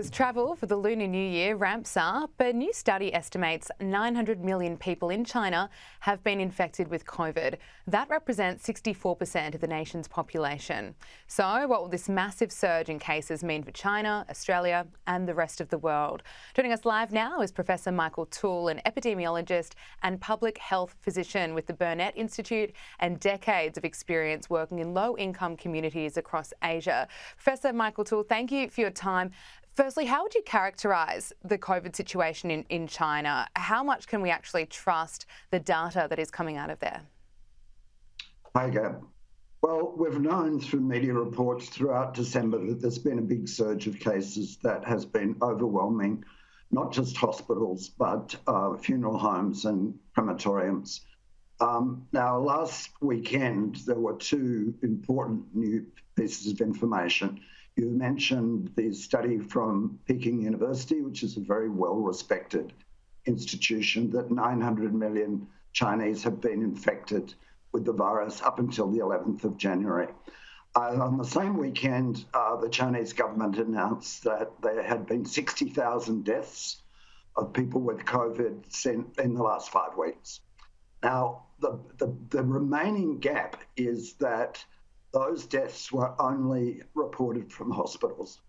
As travel for the Lunar New Year ramps up, a new study estimates 900 million people in China have been infected with COVID. That represents 64% of the nation's population. So what will this massive surge in cases mean for China, Australia and the rest of the world? Joining us live now is Professor Michael Toole, an epidemiologist and public health physician with the Burnet Institute and decades of experience working in low-income communities across Asia. Professor Michael Toole, thank you for your time. Firstly, how would you characterise the COVID situation in China? How much can we actually trust the data that is coming out of there? Hi, Gab. Well, we've known through media reports throughout December that there's been a big surge of cases that has been overwhelming, not just hospitals, but funeral homes and crematoriums. Now, last weekend, there were two important new pieces of information. You mentioned the study from Peking University, which is a very well-respected institution, that 900 million Chinese have been infected with the virus up until the 11th of January. On the same weekend, the Chinese government announced that there had been 60,000 deaths of people with COVID in the last 5 weeks. Now, the remaining gap is that those deaths were only reported from hospitals.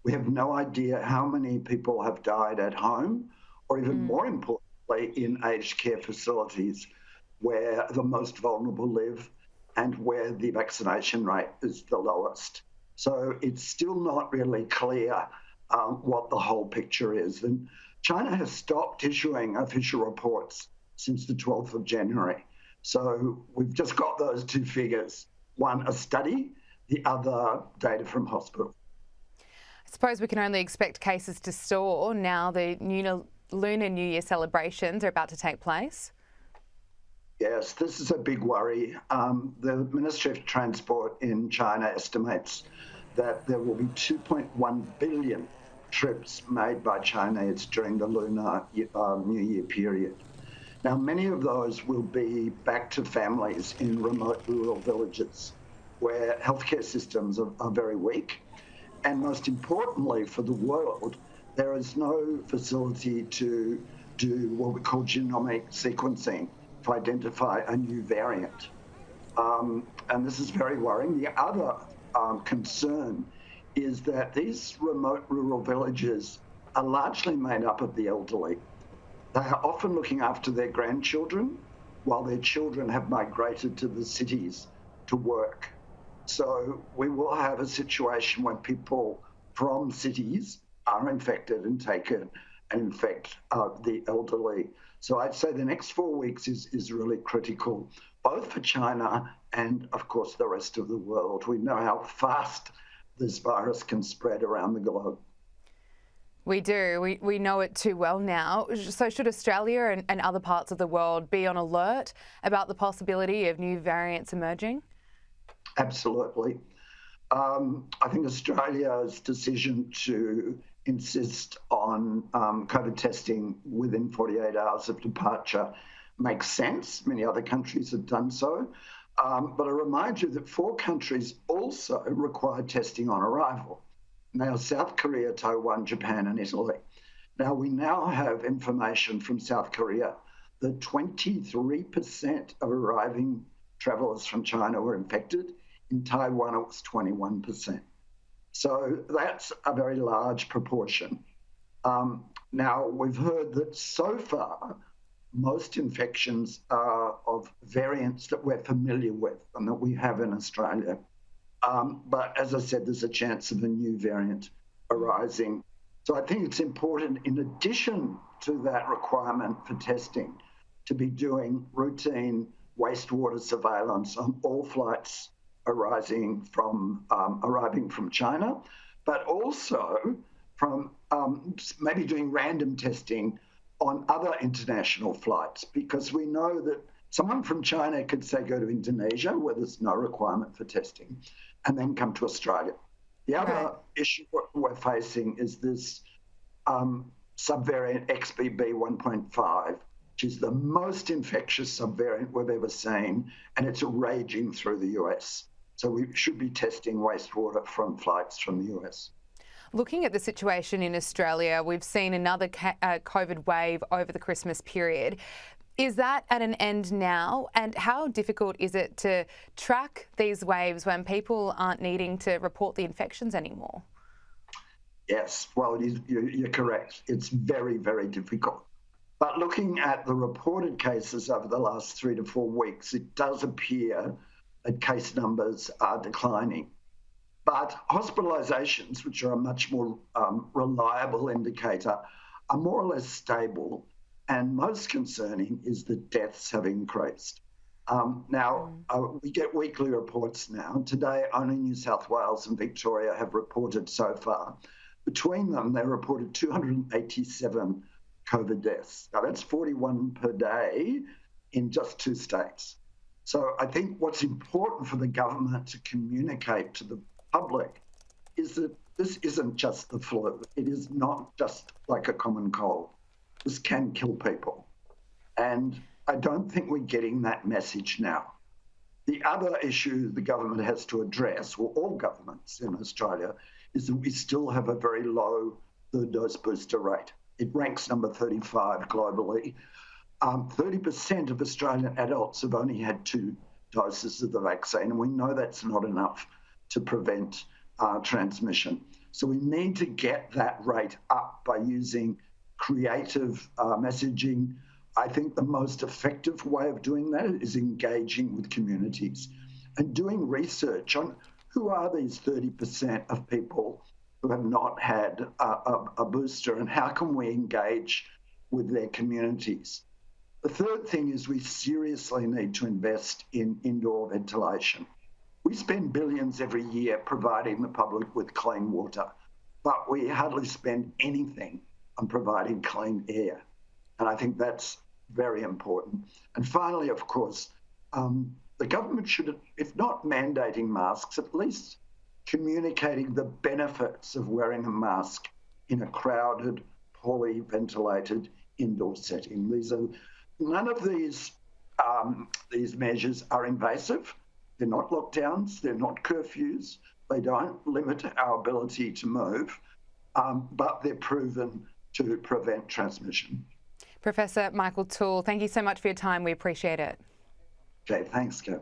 We have no idea how many people have died at home, or even more importantly, in aged care facilities where the most vulnerable live and where the vaccination rate is the lowest. So it's still not really clear what the whole picture is. And China has stopped issuing official reports since the 12th of January. So we've just got those two figures. One, a study, the other data from hospitals. I suppose we can only expect cases to soar now the Lunar New Year celebrations are about to take place. Yes, this is a big worry. The Ministry of Transport in China estimates that there will be 2.1 billion trips made by Chinese during the Lunar New Year period. Now, many of those will be back to families in remote rural villages where healthcare systems are very weak. And most importantly for the world, there is no facility to do what we call genomic sequencing to identify a new variant. And this is very worrying. The other concern is that these remote rural villages are largely made up of the elderly. They are often looking after their grandchildren while their children have migrated to the cities to work. So we will have a situation where people from cities are infected and taken and infect the elderly. So I'd say the next 4 weeks is really critical, both for China and, of course, the rest of the world. We know how fast this virus can spread around the globe. We do. We know it too well now. So should Australia and other parts of the world be on alert about the possibility of new variants emerging? Absolutely. I think Australia's decision to insist on COVID testing within 48 hours of departure makes sense. Many other countries have done so. But I remind you that 4 countries also require testing on arrival. Now, South Korea, Taiwan, Japan and Italy. Now, we now have information from South Korea that 23% of arriving travellers from China were infected. In Taiwan, it was 21%. So that's a very large proportion. Now, we've heard that so far, most infections are of variants that we're familiar with and that we have in Australia. But as I said, there's a chance of a new variant arising. So I think it's important, in addition to that requirement for testing, to be doing routine wastewater surveillance on all flights arriving from China, but also from maybe doing random testing on other international flights, because we know that someone from China could, say, go to Indonesia, where there's no requirement for testing, and then come to Australia. The other issue we're facing is this subvariant XBB 1.5, which is the most infectious subvariant we've ever seen, and it's raging through the US. So we should be testing wastewater from flights from the US. Looking at the situation in Australia, we've seen another COVID wave over the Christmas period. Is that at an end now? And how difficult is it to track these waves when people aren't needing to report the infections anymore? Yes, well, you're correct. It's very, very difficult. But looking at the reported cases over the last 3 to 4 weeks, it does appear that case numbers are declining. But hospitalisations, which are a much more reliable indicator, are more or less stable. And most concerning is that deaths have increased. We get weekly reports now. Today, only New South Wales and Victoria have reported so far. Between them, they reported 287 COVID deaths. Now, that's 41 per day in just 2 states. So I think what's important for the government to communicate to the public is that this isn't just the flu. It is not just like a common cold. This can kill people. And I don't think we're getting that message now. The other issue the government has to address, or all governments in Australia, is that we still have a very low third dose booster rate. It ranks number 35 globally. 30% of Australian adults have only had 2 doses of the vaccine, and we know that's not enough to prevent transmission. So we need to get that rate up by using creative messaging. I think the most effective way of doing that is engaging with communities and doing research on who are these 30% of people who have not had a booster, and how can we engage with their communities. The third thing is we seriously need to invest in indoor ventilation. We spend billions every year providing the public with clean water, but we hardly spend anything on providing clean air. And I think that's very important. And finally, of course, the government should, if not mandating masks, at least communicating the benefits of wearing a mask in a crowded, poorly ventilated indoor setting. None of these measures are invasive. They're not lockdowns. They're not curfews. They don't limit our ability to move, but they're proven to prevent transmission. Professor Michael Toole, thank you so much for your time. We appreciate it. Okay, thanks, Kev.